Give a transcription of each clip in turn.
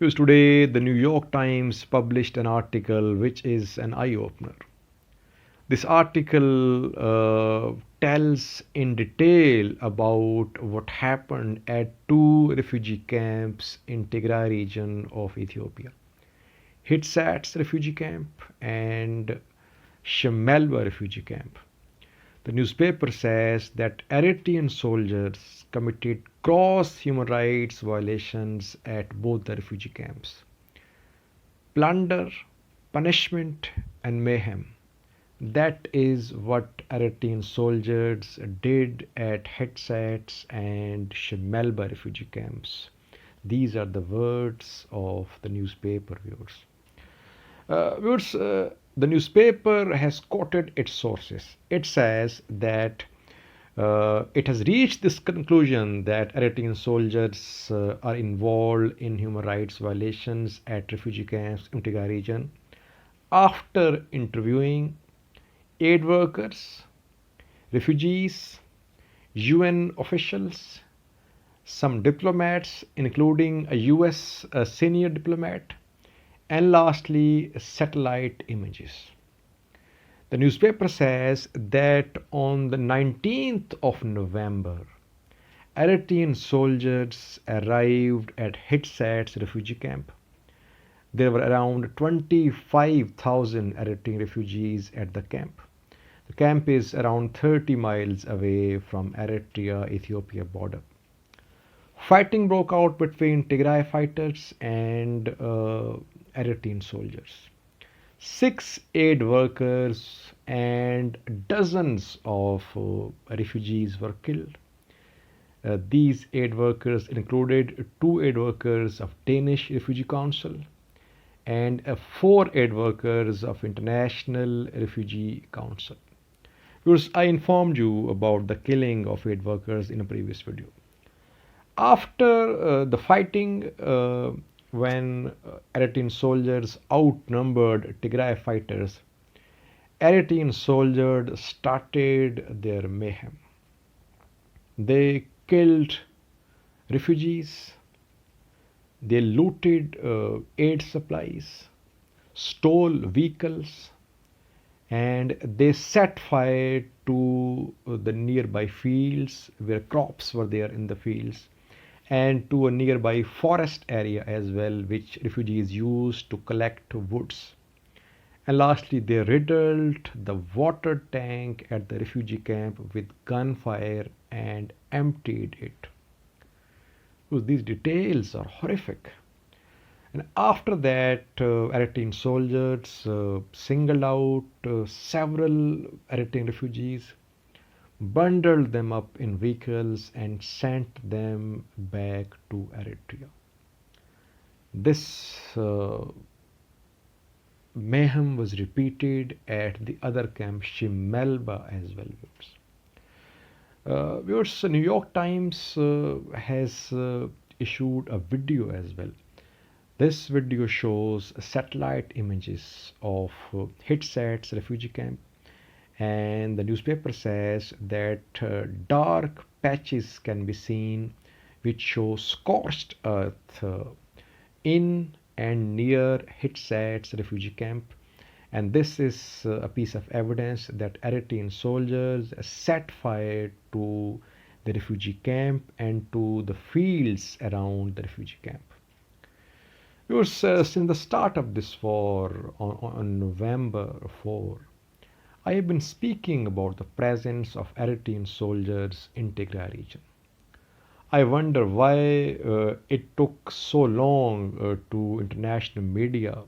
Because today, the New York Times published an article which is an eye opener. This article tells in detail about what happened at two refugee camps in Tigray region of Ethiopia. Hitsats refugee camp and Shimelba refugee camp. The newspaper says that Eritrean soldiers committed gross human rights violations at both the refugee camps. Plunder, punishment, and mayhem. That is what Eritrean soldiers did at Hitsats and Shimelba refugee camps. These are the words of the newspaper, viewers. The newspaper has quoted its sources. It says that it has reached this conclusion that Eritrean soldiers are involved in human rights violations at refugee camps in Tigray region after interviewing aid workers, refugees, UN officials, some diplomats, including a US senior diplomat, and lastly, satellite images. The newspaper says that on the 19th of November, Eritrean soldiers arrived at Hitsats refugee camp. There were around 25,000 Eritrean refugees at the camp. The camp is around 30 miles away from Eritrea-Ethiopia border. Fighting broke out between Tigray fighters and Eritrean soldiers. 6 aid workers and dozens of refugees were killed. These aid workers included 2 aid workers of Danish Refugee Council and 4 aid workers of International Refugee Council. Because I informed you about the killing of aid workers in a previous video. After the fighting, when Eritrean soldiers outnumbered Tigray fighters, Eritrean soldiers started their mayhem. They killed refugees, they looted aid supplies, stole vehicles, and they set fire to the nearby fields where crops were there in the fields, and to a nearby forest area as well, which refugees used to collect woods. And lastly, they riddled the water tank at the refugee camp with gunfire and emptied it. Because these details are horrific. And after that, Eritrean soldiers singled out several Eritrean refugees, bundled them up in vehicles, and sent them back to Eritrea. This mayhem was repeated at the other camp, Shimelba, as well. Viewers, New York Times has issued a video as well. This video shows satellite images of Hitsats refugee camp, and the newspaper says that dark patches can be seen which show scorched earth in and near Hitsats refugee camp, and this is a piece of evidence that Eritrean soldiers set fire to the refugee camp and to the fields around the refugee camp. Viewers, since the start of this war on November 4, I have been speaking about the presence of Eritrean soldiers in Tigray region. I wonder why it took so long to international media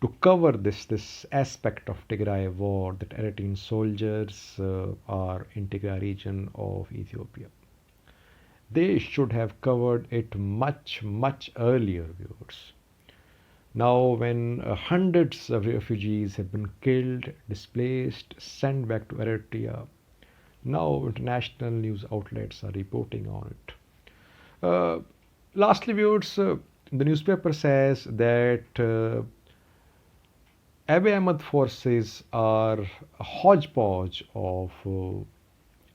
to cover this aspect of Tigray war, that Eritrean soldiers are in Tigray region of Ethiopia. They should have covered it much earlier, viewers. Now, when hundreds of refugees have been killed, displaced, sent back to Eritrea, now international news outlets are reporting on it. Lastly, viewers, the newspaper says that Abiy Ahmed forces are a hodgepodge of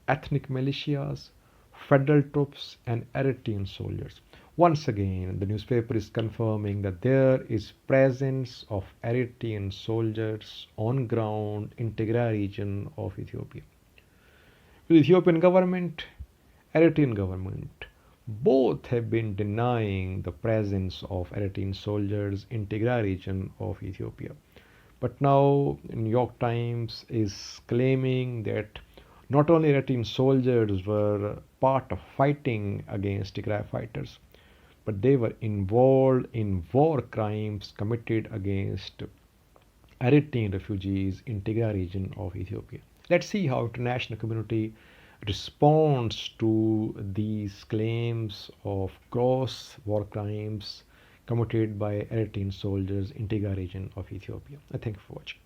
ethnic militias, federal troops, and Eritrean soldiers. Once again, the newspaper is confirming that there is presence of Eritrean soldiers on ground in Tigray region of Ethiopia. The Ethiopian government, Eritrean government, both have been denying the presence of Eritrean soldiers in Tigray region of Ethiopia. But now New York Times is claiming that not only Eritrean soldiers were part of fighting against Tigray fighters, but they were involved in war crimes committed against Eritrean refugees in Tigray region of Ethiopia. Let's see how international community responds to these claims of gross war crimes committed by Eritrean soldiers in Tigray region of Ethiopia. I thank you for watching.